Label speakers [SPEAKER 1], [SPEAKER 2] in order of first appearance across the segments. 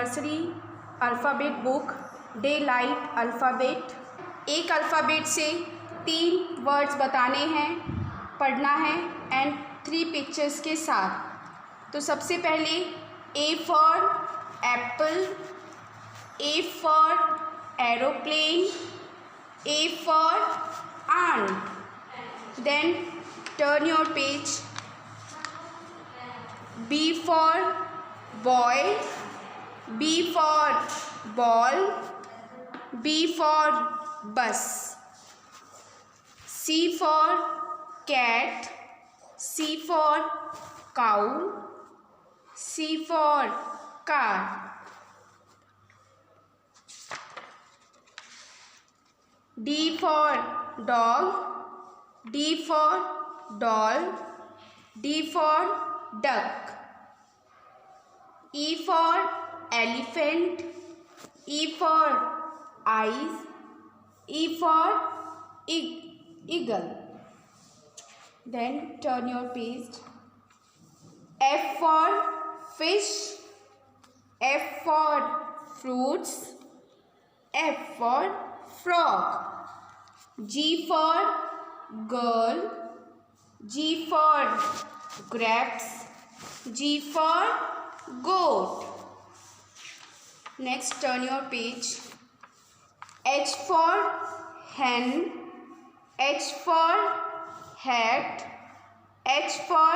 [SPEAKER 1] Nursery alphabet book day light alphabet. एक alphabet से 3 words बताने हैं, पढ़ना है एंड 3 पिक्चर्स के साथ। तो सबसे पहले A for Apple, A for aeroplane, A for ant. Then turn your page. B for boy, B for ball, B for bus. C for cat, C for cow, C for car. D for dog, D for doll, D for duck. E for elephant, E for eyes, E for eagle. Then turn your page. F for fish, F for fruits, F for frog. G for girl, G for grapes, G for goat. Next turn your page. H for hen, H for hat, H for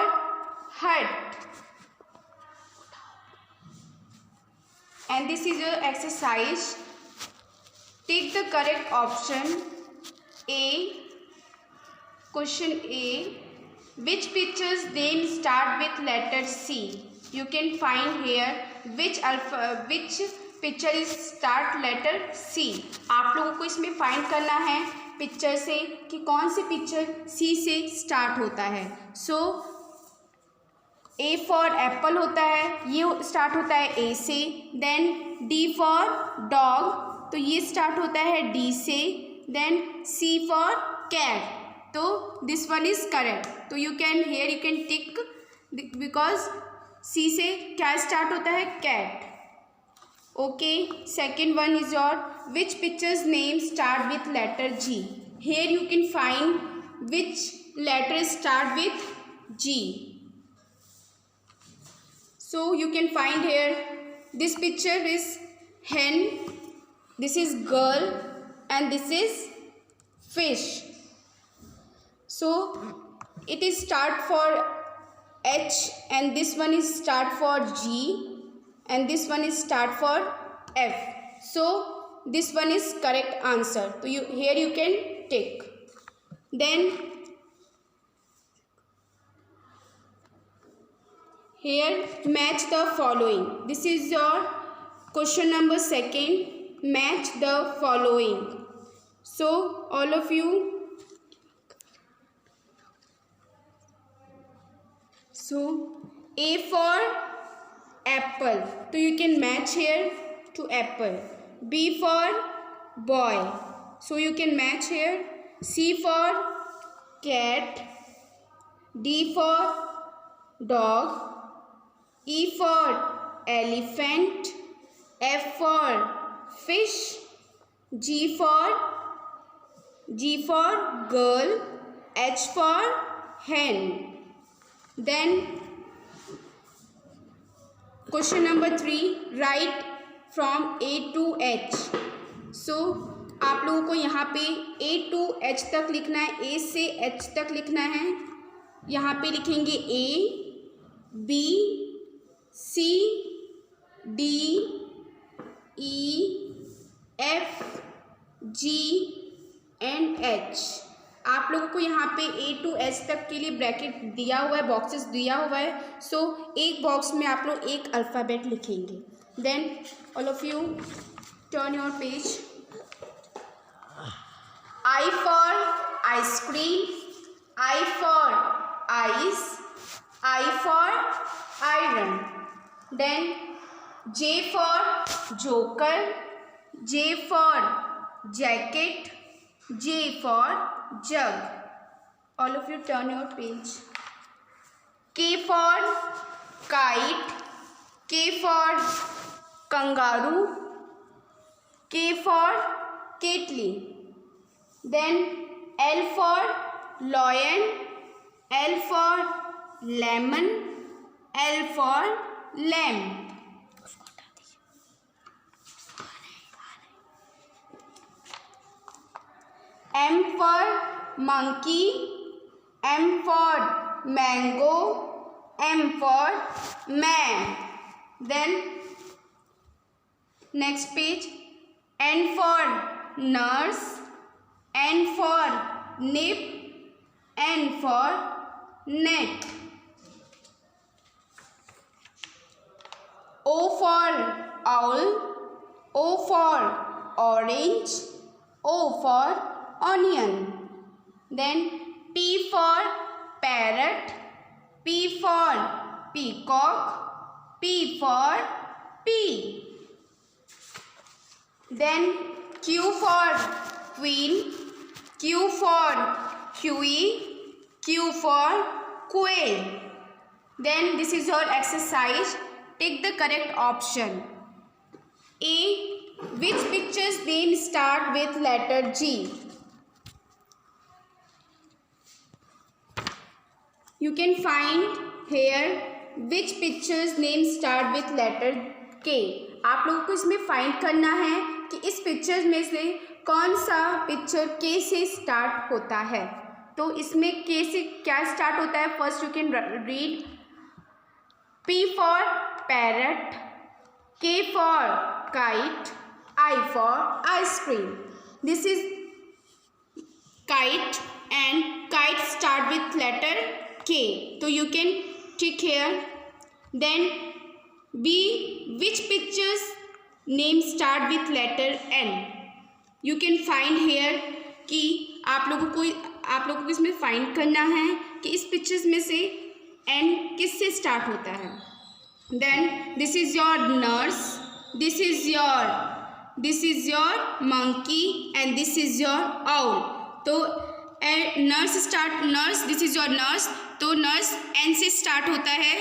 [SPEAKER 1] hat. And this is your exercise. Take the correct option. A. Question A. Which picture's name start with letter C? You can find here which picture is start letter C. आप लोगों को इसमें find करना है picture से कि कौन सी picture C से स्टार्ट होता है। सो A फॉर एप्पल होता है, ये स्टार्ट होता है A से। देन D फॉर डॉग, तो ये स्टार्ट होता है D से। देन C फॉर कैट, तो दिस वन इज करेक्ट। तो you can tick because C से क्या स्टार्ट होता है, cat. Okay, second one is your which pictures name start with letter G। Here you can find which letter start with G। So you can find here this picture is hen, this is girl and this is fish. So it is start for H and this one is start for G and this one is start for F. So this one is correct answer. So here you can tick. Then here match the following. This is your question number 2. Match the following. So all of you, so A for apple, so you can match here to apple. B for boy, so you can match here. C for cat, D for dog, E for elephant, F for fish, G for girl, H for hen. Then question number 3, write from A to H. So आप लोगों को यहाँ पे A to H तक लिखना है, A से H तक लिखना है। यहाँ पे लिखेंगे A, B, C, D, E, F, G and H। आप लोगों को यहाँ पे A to H तक के लिए ब्रैकेट दिया हुआ है, बॉक्सेस दिया हुआ है। सो एक बॉक्स में आप लोग एक अल्फ़ाबेट लिखेंगे। Then all of you turn your page. I for ice cream, I for ice, I for iron. Then J for joker, J for jacket, J for jug. All of you turn your page. K for kite, K for kangaroo. K for kettle. Then L for lion, L for lemon, L for lamb. M for monkey, M for mango, M for man. Then next page, N for nurse, N for nip, N for net. O for owl, O for orange, O for onion. Then P for parrot, P for peacock, P for pea. Then Q for queen, Q for kiwi, Q for quail. Then this is your exercise. Take the correct option. A. Which picture's name start with letter G? You can find here which picture's name start with letter K. आप लोगों को इसमें find करना है कि इस picture में से कौन सा पिक्चर के से स्टार्ट होता है. तो इसमें के से क्या स्टार्ट होता है? First you can read. P for parrot, K for kite, I for ice cream. This is kite and kite start with letter K. So you can tick here. Then B. Which pictures name start with letter N? You can find here कि आप लोगों को इसमें find करना है कि इस pictures में से N किससे स्टार्ट होता है. Then this is your nurse, this is your monkey and this is your owl. तो nurse, this is your nurse. तो nurse N से स्टार्ट होता है.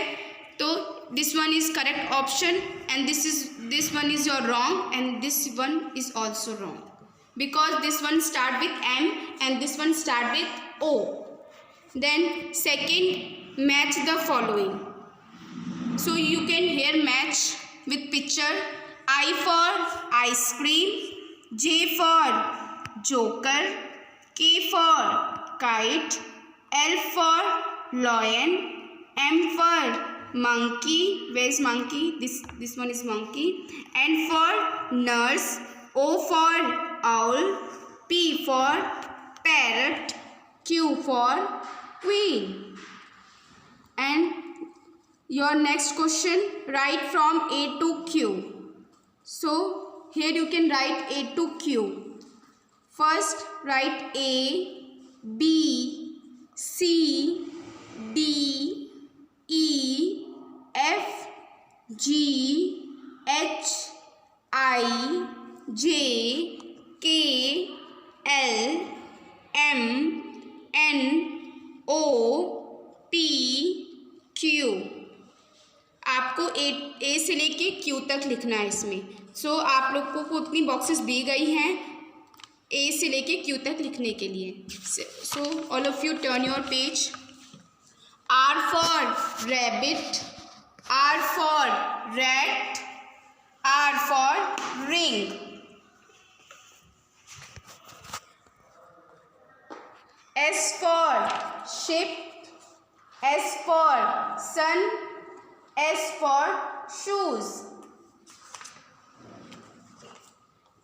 [SPEAKER 1] तो this one is correct option and this one is your wrong and this one is also wrong because this one start with M and this one start with O. Then second, match the following. So you can here match with picture. I for ice cream, J for joker, K for kite, L for lion, M for monkey. Where is monkey? This one is monkey. N for nurse, O for owl, P for parrot, Q for queen. And your next question, write from A to Q. So here you can write A to Q. First write A, B, C, D, E, F, G, H, I, J, K, L, M, N, O, P, Q. आपको ए से लेके Q तक लिखना है इसमें. सो आप लोगों को उतनी बॉक्सेस दी गई हैं ए से लेके क्यू तक लिखने के लिए. So all of you turn your page. R for rabbit, R for rat, R for ring. S for ship, S for sun, S for shoes.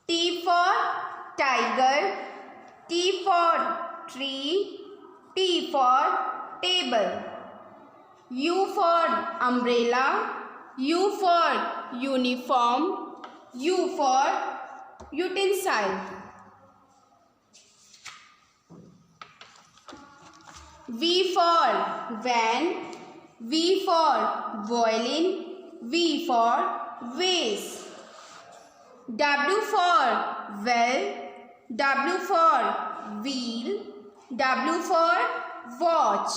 [SPEAKER 1] T for tiger, T for tree, T for table. U for umbrella, U for uniform, U for utensil. V for van, V for violin, V for vase. W for well, W for wheel, W for watch.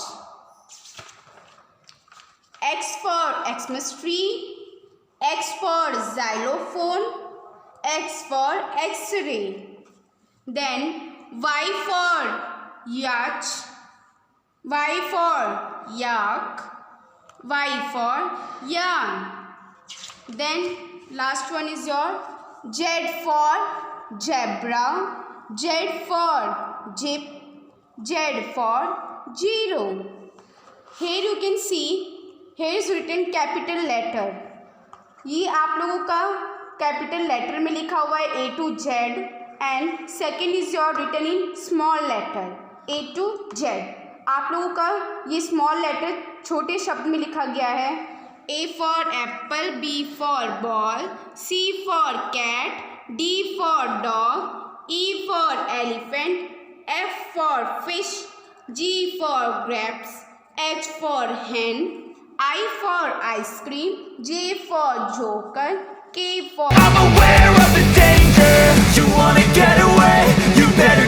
[SPEAKER 1] X for Xmas tree, X for xylophone, X for X-ray. Then Y for yacht, Y for yak, Y for yarn. Then last one is your Z for zebra, Z for zip, Z for zero. Here you can see, here is written capital letter. ये आप लोगों का capital letter में लिखा हुआ है A to Z and second is your written in small letter A to Z. आप लोगों का ये स्मॉल लेटर छोटे शब्द में लिखा गया है. A for apple, B for ball, C for cat, D for dog, E for elephant, F for fish, G for grapes, H for hen, I for ice cream, J for joker, K for...
[SPEAKER 2] I'm aware of the danger. You wanna get away, you better